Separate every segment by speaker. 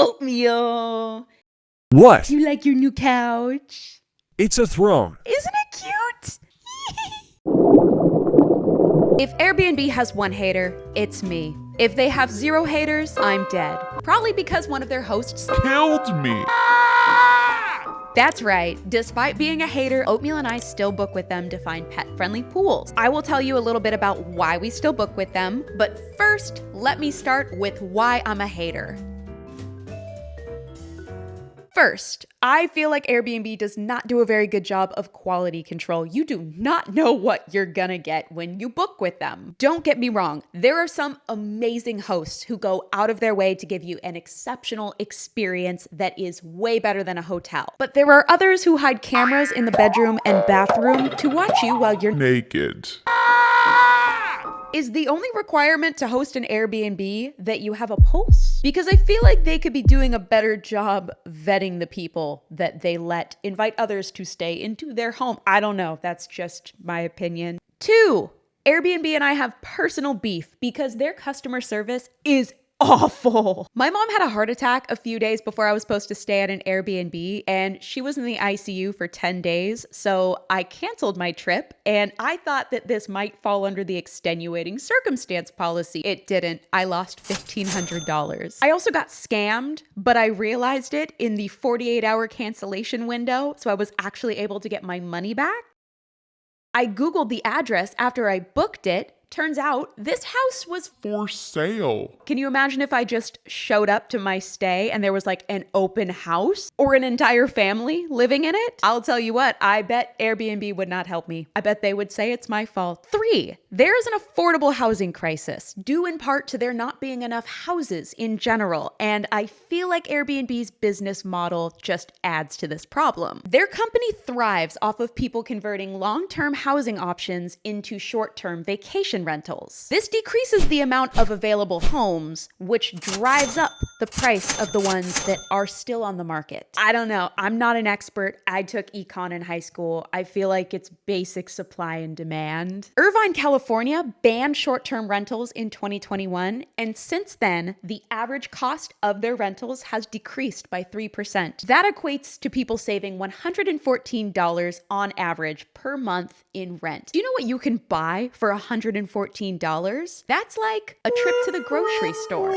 Speaker 1: Oatmeal.
Speaker 2: What?
Speaker 1: You like your new couch?
Speaker 2: It's a throne.
Speaker 1: Isn't it cute? If Airbnb has one hater, it's me. If they have 0 haters, I'm dead. Probably because one of their hosts
Speaker 3: Killed me.
Speaker 1: That's right. Despite being a hater, Oatmeal and I still book with them to find pet-friendly pools. I will tell you a little bit about why we still book with them, but first, let me start with why I'm a hater. First, I feel like Airbnb does not do a very good job of quality control. You do not know what you're gonna get when you book with them. Don't get me wrong, there are some amazing hosts who go out of their way to give you an exceptional experience that is way better than a hotel. But there are others who hide cameras in the bedroom and bathroom to watch you while you're
Speaker 3: Naked.
Speaker 1: Is the only requirement to host an Airbnb that you have a pulse? Because I feel like they could be doing a better job vetting the people that they let invite others to stay into their home. I don't know. That's just my opinion. 2, Airbnb and I have personal beef because their customer service is awful. My mom had a heart attack a few days before I was supposed to stay at an Airbnb, and she was in the ICU for 10 days, so I canceled my trip, and I thought that this might fall under the extenuating circumstance policy. It didn't. I lost $1,500. I also got scammed, but I realized it in the 48-hour cancellation window, so I was actually able to get my money back. I Googled the address after I booked it. Turns out this house was
Speaker 3: For sale.
Speaker 1: Can you imagine if I just showed up to my stay and there was like an open house or an entire family living in it? I'll tell you what, I bet Airbnb would not help me. I bet they would say it's my fault. 3, there is an affordable housing crisis, due in part to there not being enough houses in general, and I feel like Airbnb's business model just adds to this problem. Their company thrives off of people converting long-term housing options into short-term vacation rentals. This decreases the amount of available homes, which drives up the price of the ones that are still on the market. I don't know. I'm not an expert. I took econ in high school. I feel like it's basic supply and demand. Irvine, California banned short-term rentals in 2021, and since then, the average cost of their rentals has decreased by 3%. That equates to people saving $114 on average per month in rent. Do you know what you can buy for $114? That's like a trip to the grocery store.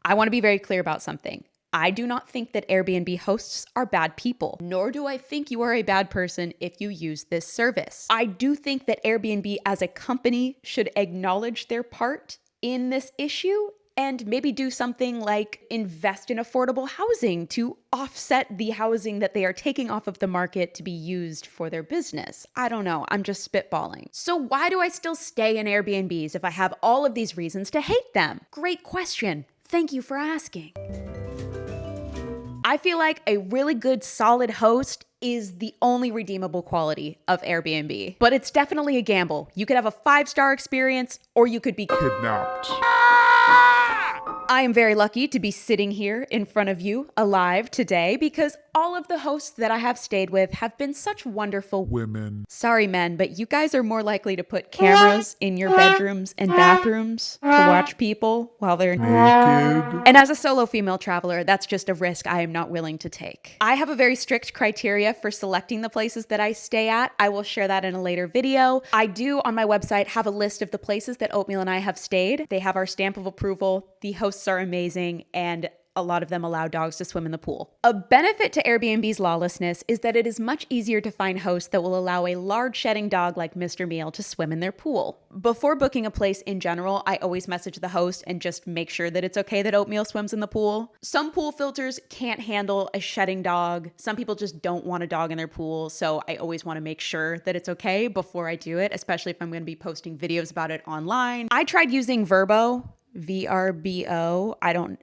Speaker 1: I want to be very clear about something. I do not think that Airbnb hosts are bad people, nor do I think you are a bad person if you use this service. I do think that Airbnb as a company should acknowledge their part in this issue and maybe do something like invest in affordable housing to offset the housing that they are taking off of the market to be used for their business. I don't know. I'm just spitballing. So why do I still stay in Airbnbs if I have all of these reasons to hate them? Great question. Thank you for asking. I feel like a really good, solid host is the only redeemable quality of Airbnb. But it's definitely a gamble. You could have a 5-star experience, or you could be
Speaker 3: Kidnapped.
Speaker 1: I am very lucky to be sitting here in front of you alive today because all of the hosts that I have stayed with have been such wonderful
Speaker 3: Women.
Speaker 1: Sorry, men, but you guys are more likely to put cameras in your bedrooms and bathrooms to watch people while they're
Speaker 3: Naked.
Speaker 1: And as a solo female traveler, that's just a risk I am not willing to take. I have a very strict criteria for selecting the places that I stay at. I will share that in a later video. I do on my website have a list of the places that Oatmeal and I have stayed. They have our stamp of approval. The hosts are amazing, and a lot of them allow dogs to swim in the pool. A benefit to Airbnb's lawlessness is that it is much easier to find hosts that will allow a large shedding dog like Mr. Meal to swim in their pool. Before booking a place in general, I always message the host and just make sure that it's okay that Oatmeal swims in the pool. Some pool filters can't handle a shedding dog. Some people just don't want a dog in their pool, so I always want to make sure that it's okay before I do it, especially if I'm going to be posting videos about it online. I tried using VRBO, VRBO.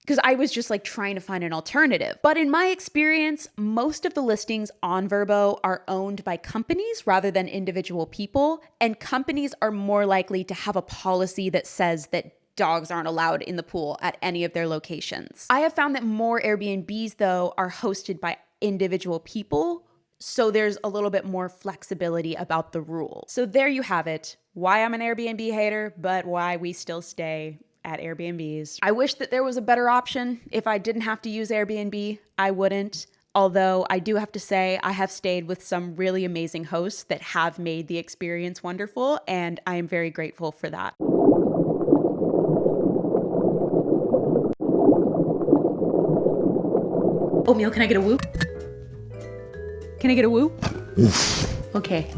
Speaker 1: Because I was just like trying to find an alternative. But in my experience, most of the listings on VRBO are owned by companies rather than individual people. And companies are more likely to have a policy that says that dogs aren't allowed in the pool at any of their locations. I have found that more Airbnbs, though, are hosted by individual people. So there's a little bit more flexibility about the rule. So there you have it. Why I'm an Airbnb hater, but why we still stay at Airbnbs. I wish that there was a better option. If I didn't have to use Airbnb, I wouldn't. Although I do have to say, I have stayed with some really amazing hosts that have made the experience wonderful, and I am very grateful for that. Oatmeal, can I get a woo? Can I get a woo? Okay.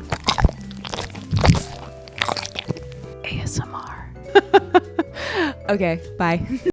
Speaker 1: ASMR. Okay, bye.